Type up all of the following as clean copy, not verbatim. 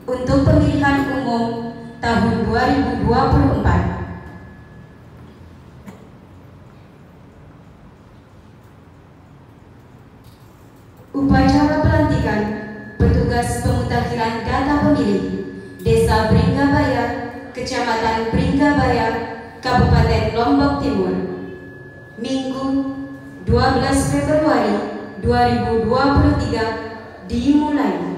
untuk pemilihan umum tahun 2024. Upacara pelantikan petugas pemutakhiran data pemilih Desa Pringgabaya, Kecamatan Pringgabaya, Kabupaten Lombok Timur, Minggu 12 Februari 2023 dimulai.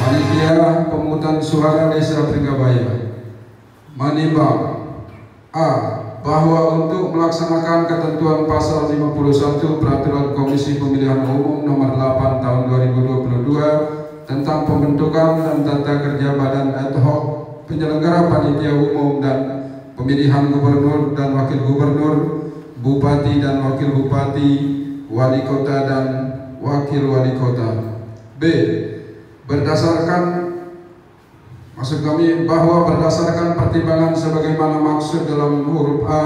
Panitia pemungutan suara Desa Pringgabaya menimbang A. Bahwa untuk melaksanakan ketentuan pasal 51 Peraturan Komisi Pemilihan Umum Nomor 8 Tahun 2022 tentang pembentukan dan tata kerja Badan Ad Hoc Penyelenggara Panitia Umum dan Pemilihan Gubernur dan Wakil Gubernur, Bupati dan Wakil Bupati, Wali Kota dan Wakil Wali Kota. B. Bahwa berdasarkan pertimbangan sebagaimana maksud dalam huruf A,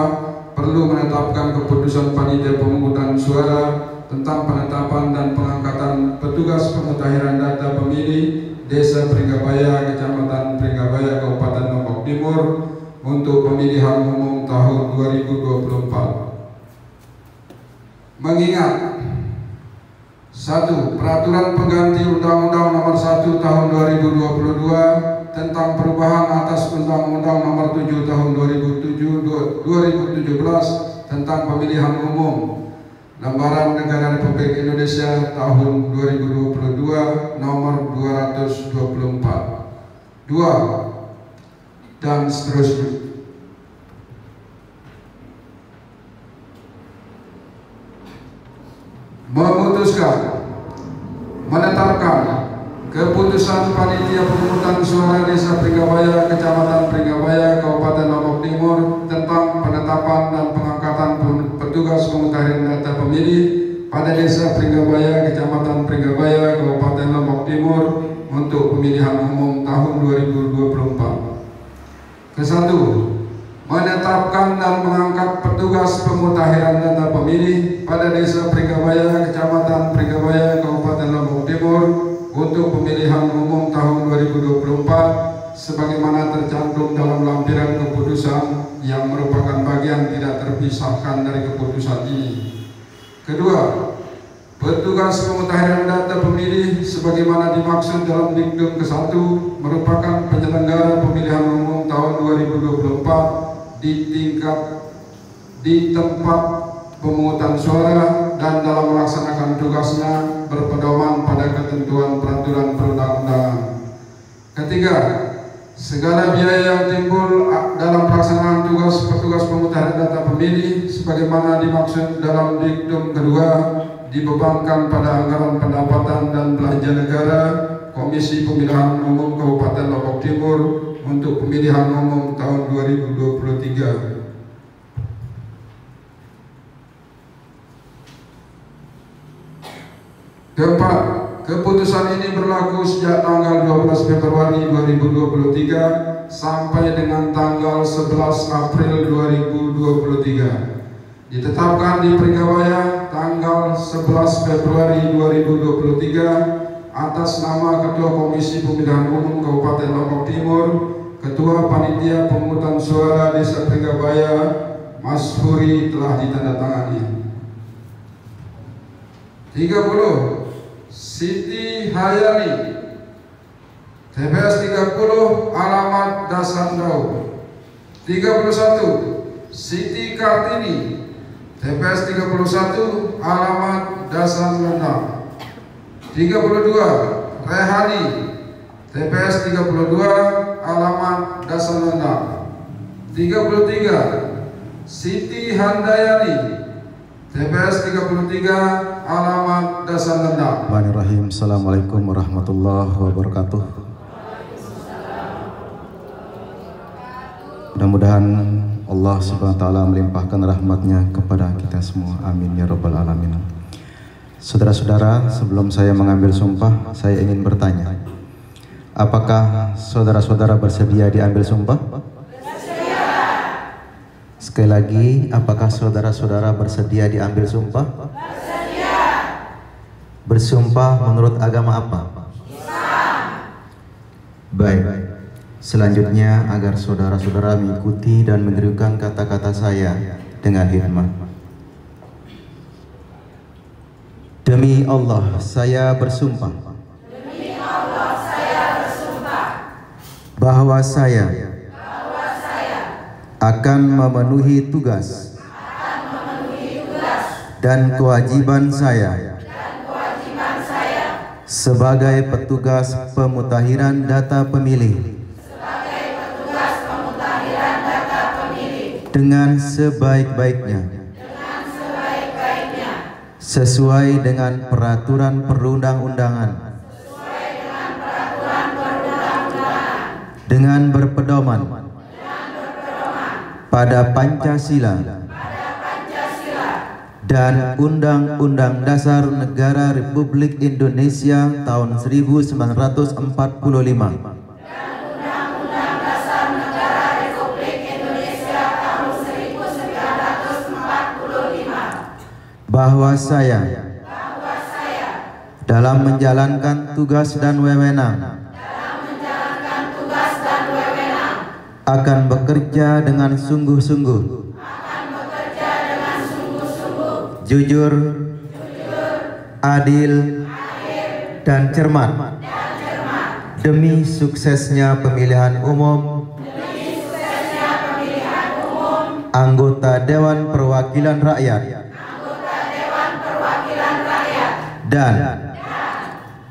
perlu menetapkan keputusan panitia pemungutan suara tentang penetapan dan pengangkatan petugas pemutakhiran data pemilih Desa Pringgabaya, Kecamatan Pringgabaya, Kabupaten Lombok Timur untuk pemilihan umum tahun 2024. Mengingat 1. Peraturan pengganti Undang-Undang Nomor 1 Tahun 2022 tentang perubahan atas Undang-Undang Nomor 7 Tahun 2017 tentang Pemilihan Umum, Lembaran Negara Republik Indonesia Tahun 2022 Nomor 224, 2, dan seterusnya. Memutuskan menetapkan keputusan Panitia Pemungutan Suara Desa Pringgabaya, Kecamatan Pringgabaya, Kabupaten Lombok Timur tentang penetapan dan pengangkatan petugas pemutahiran data pemilih pada Desa Pringgabaya, Kecamatan Pringgabaya, Kabupaten Lombok Timur untuk pemilihan umum tahun 2024. Kesatu, menetapkan dan mengangkat petugas pemutahiran data pemilih pada Desa Pringgabaya, Kecamatan Pringgabaya, Kabupaten Lombok Timur untuk pemilihan umum tahun 2024 sebagaimana tercantum dalam lampiran keputusan yang merupakan bagian tidak terpisahkan dari keputusan ini. Kedua, petugas pemutahiran data pemilih sebagaimana dimaksud dalam Diktum ke-1 merupakan penyelenggara pemilihan umum tahun 2024 di tempat pemungutan suara dan dalam melaksanakan tugasnya berpedoman pada ketentuan peraturan perundang-undangan. Ketiga, segala biaya yang timbul dalam pelaksanaan tugas petugas pemutahiran data pemilih sebagaimana dimaksud dalam Diktum kedua dibebankan pada anggaran pendapatan dan belanja negara Komisi Pemilihan Umum Kabupaten Lombok Timur untuk pemilihan umum tahun 2023. Keempat, keputusan ini berlaku sejak tanggal 12 Februari 2023 sampai dengan tanggal 11 April 2023. Ditetapkan di Pringgabaya tanggal 11 Februari 2023 atas nama Ketua Komisi Pemilihan Umum Kabupaten Lombok Timur, Ketua Panitia Pemungutan Suara Desa Pringgabaya, Mas Huri telah ditandatangani. 30. Siti Hayani, TPS 30, alamat Dasandau. 31. Siti Kartini, TPS 31, alamat Dasandau. 32. Rehani, TPS 32, alamat Dasandau. 33. Siti Handayani, TPS 33, alamat Dasandau. Bismillahirrahmanirrahim. Assalamualaikum warahmatullahi wabarakatuh. Mudah-mudahan Allah Subhanahu wa taala melimpahkan rahmatnya kepada kita semua. Amin ya rabbal alamin. Saudara-saudara, sebelum saya mengambil sumpah, saya ingin bertanya, apakah saudara-saudara bersedia diambil sumpah? Bersedia. Sekali lagi, apakah saudara-saudara bersedia diambil sumpah? Bersedia. Bersumpah menurut agama apa? Islam. Baik. Selanjutnya, agar saudara-saudara mengikuti dan menirukan kata-kata saya dengan hikmat. Demi Allah, saya bersumpah. Demi Allah, saya bersumpah. Bahwa saya akan memenuhi tugas dan kewajiban saya sebagai petugas pemutahiran data pemilih dengan sebaik-baiknya sesuai dengan peraturan perundang-undangan dengan berpedoman pada Pancasila dan Undang-Undang Dasar Negara Republik Indonesia tahun 1945 bahwa saya dalam menjalankan tugas dan wewenang akan bekerja dengan sungguh-sungguh, jujur, adil, dan cermat demi suksesnya pemilihan umum anggota Dewan Perwakilan Rakyat dan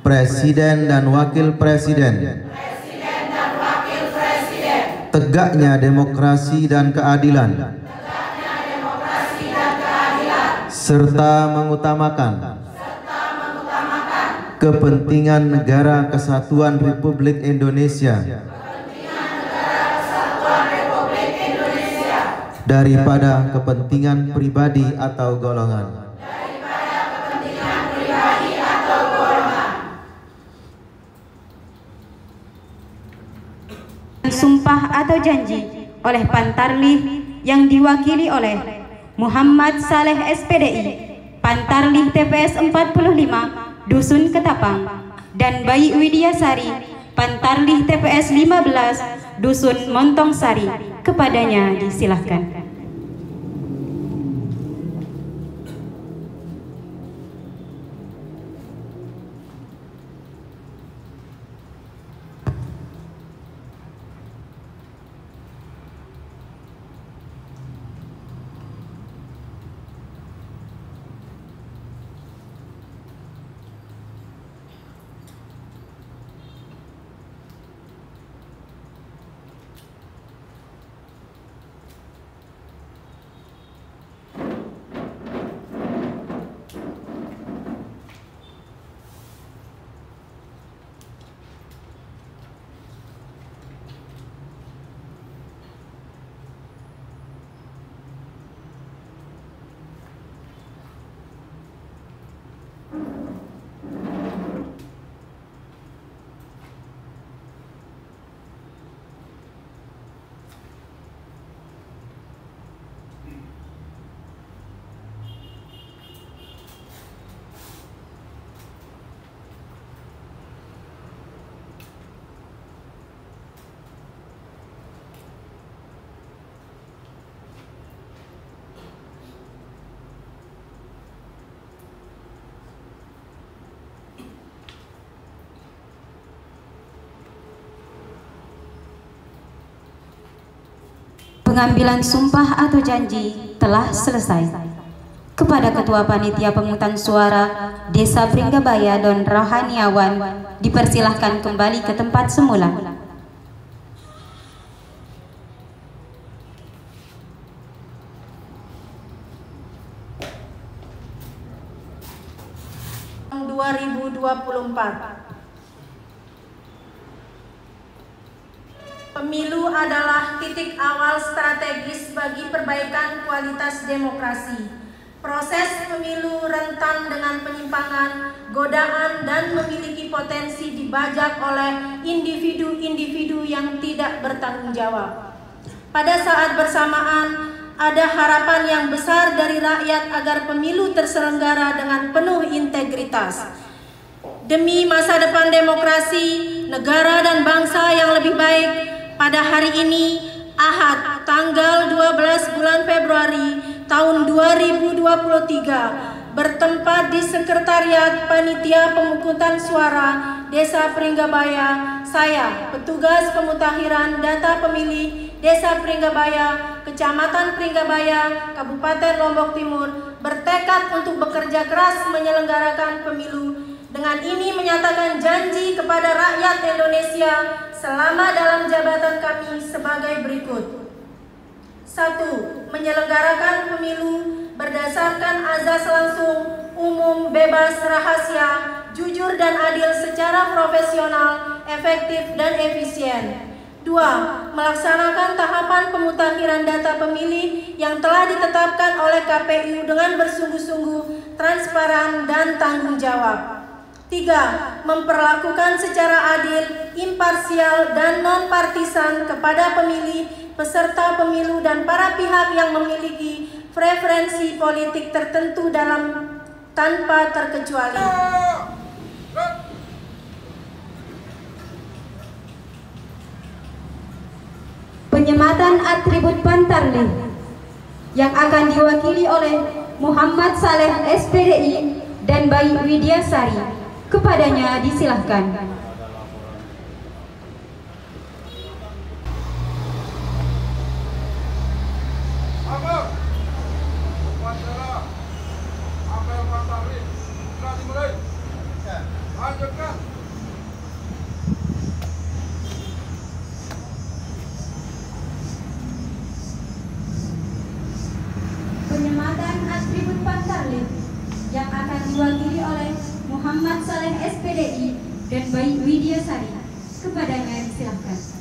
Presiden dan Wakil Presiden, tegaknya demokrasi dan keadilan, serta mengutamakan kepentingan negara kesatuan Republik Indonesia daripada kepentingan pribadi atau golongan. Sumpah atau janji oleh Pantarlih yang diwakili oleh Muhammad Saleh SPDI, Pantarlih TPS 45, Dusun Ketapang, dan Bayi Widiasari, Pantarlih TPS 15, Dusun Montong Sari. Kepadanya disilahkan. Pengambilan sumpah atau janji telah selesai. Kepada Ketua Panitia Pemungutan Suara Desa Pringgabaya Don Rohaniawan dipersilahkan kembali ke tempat semula. Tahun 2024. Pemilu adalah titik awal strategis bagi perbaikan kualitas demokrasi. Proses pemilu rentan dengan penyimpangan, godaan, dan memiliki potensi dibajak oleh individu-individu yang tidak bertanggung jawab. Pada saat bersamaan, ada harapan yang besar dari rakyat agar pemilu terselenggara dengan penuh integritas. Demi masa depan demokrasi, negara dan bangsa yang lebih baik, pada hari ini, Ahad, tanggal 12 bulan Februari tahun 2023, bertempat di Sekretariat Panitia Pemungutan Suara Desa Pringgabaya, saya, petugas pemutakhiran data pemilih Desa Pringgabaya, Kecamatan Pringgabaya, Kabupaten Lombok Timur, bertekad untuk bekerja keras menyelenggarakan pemilu. Dengan ini menyatakan janji kepada rakyat Indonesia selama dalam jabatan kami sebagai berikut. 1. Menyelenggarakan pemilu berdasarkan azas langsung, umum, bebas, rahasia, jujur dan adil secara profesional, efektif dan efisien. 2. Melaksanakan tahapan pemutakhiran data pemilih yang telah ditetapkan oleh KPU dengan bersungguh-sungguh, transparan dan tanggung jawab. 3. Memperlakukan secara adil, imparsial, dan non-partisan kepada pemilih, peserta pemilu, dan para pihak yang memiliki preferensi politik tertentu tanpa terkecuali. Penyematan atribut Pantarlih yang akan diwakili oleh Muhammad Saleh SPDI dan Bayi Widiasari. Kepadanya disilahkan. tahlil yang akan diwakili oleh Muhammad Saleh SPDI dan Bayi Widyasari. Kepadanya disilahkan.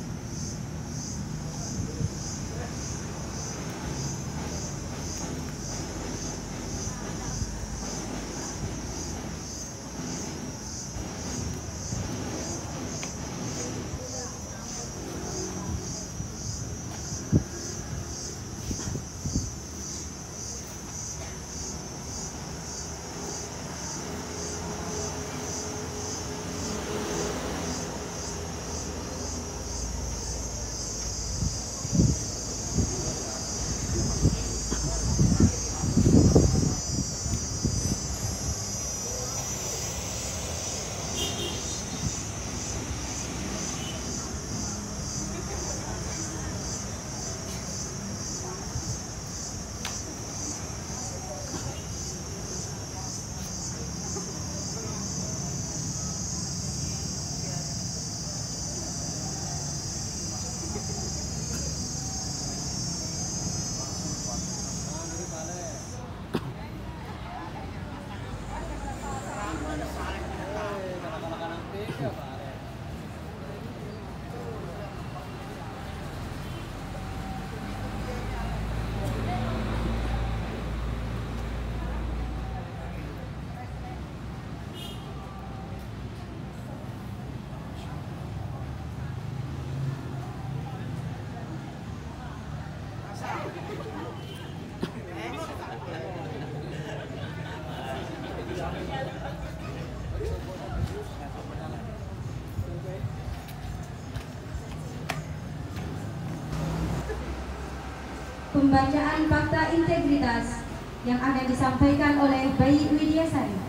Pembacaan fakta integritas yang akan disampaikan oleh Bayi Widyasari.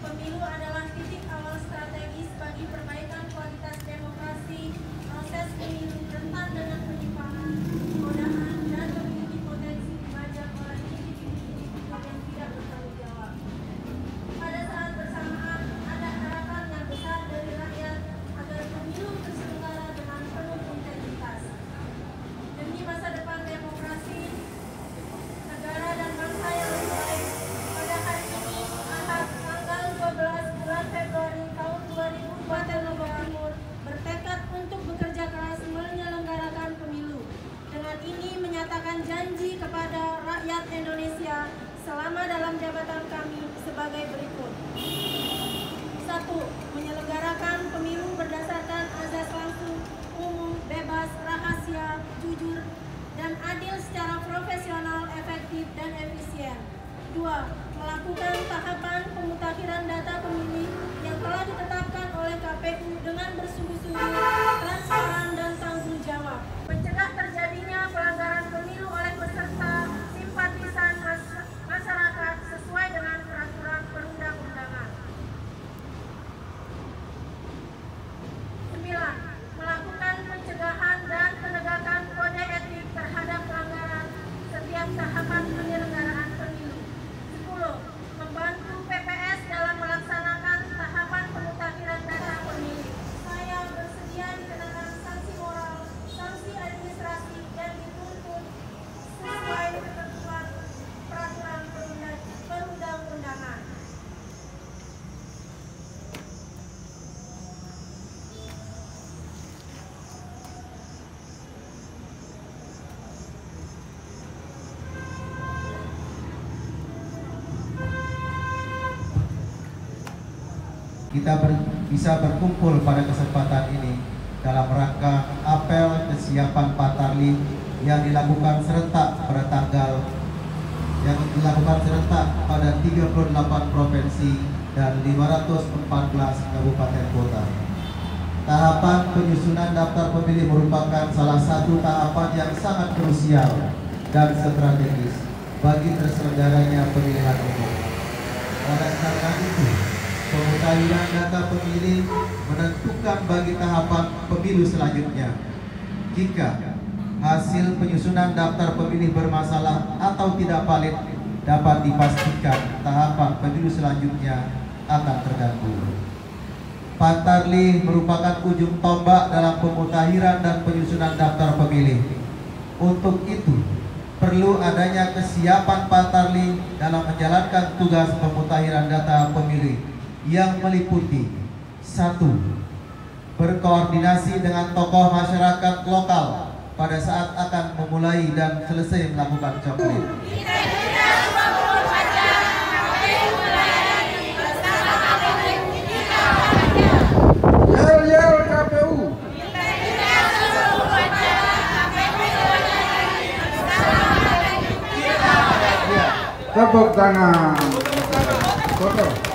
Pemilu adalah titik awal strategis bagi perbaikan kualitas demokrasi. Proses pemilu rentan dengan penyimpangan, godaan, dan memiliki potensi dibajak oleh individu-individu yang tidak bertanggung jawab. Pada saat bersamaan, ada harapan yang besar dari rakyat agar pemilu terselenggara dengan penuh integritas. Demi masa depan demokrasi, negara dan bangsa yang lebih baik, pada hari ini, Ahad, tanggal 12 bulan Februari tahun 2000, Kabupaten Lombok Timur bertekad untuk bekerja keras menyelenggarakan pemilu. Dengan ini menyatakan janji kepada rakyat Indonesia selama dalam jabatan kami sebagai berikut. 1. Menyelenggarakan pemilu berdasarkan azas langsung, umum, bebas, rahasia, jujur, dan adil secara profesional, efektif, dan efisien. 2. Melakukan tahapan pemutakhiran data pemilih yang telah ditetapkan oleh KPU dengan bersungguh-sungguh, transparan, dan tanggung jawab. Mencegah terjadinya pelanggaran pemilu oleh peserta, simpatisan masyarakat sesuai dengan peraturan perundang-undangan. 9. Melakukan pencegahan dan penegakan kode etik terhadap pelanggaran setiap tahapan penyelenggaraan pemilu. 10. Membantu PPS dalam melaksanakan tahapan pemutakhiran data pemilih. Saya bersedia dikenakan sanksi moral, sanksi administrasi, dan dituntut sesuai ketentuan peraturan perundang-undangan. Kita bisa berkumpul pada kesempatan ini dalam rangka apel kesiapan Patarli yang dilakukan serentak pada pada 38 provinsi dan 514 kabupaten kota. Tahapan penyusunan daftar pemilih merupakan salah satu tahapan yang sangat krusial dan strategis bagi terselenggaranya pemilihan umum. Oleh karena itu, pemutakhiran data pemilih menentukan bagi tahapan pemilu selanjutnya. Jika hasil penyusunan daftar pemilih bermasalah atau tidak valid, dapat dipastikan tahapan pemilu selanjutnya akan terganggu. Pantarlih merupakan ujung tombak dalam pemutahiran dan penyusunan daftar pemilih. Untuk itu, perlu adanya kesiapan Pantarlih dalam menjalankan tugas pemutahiran data pemilih yang meliputi 1. Berkoordinasi dengan tokoh masyarakat lokal pada saat akan memulai dan selesai melakukan coblos. Yel KPU. Tepuk tangan. Foto.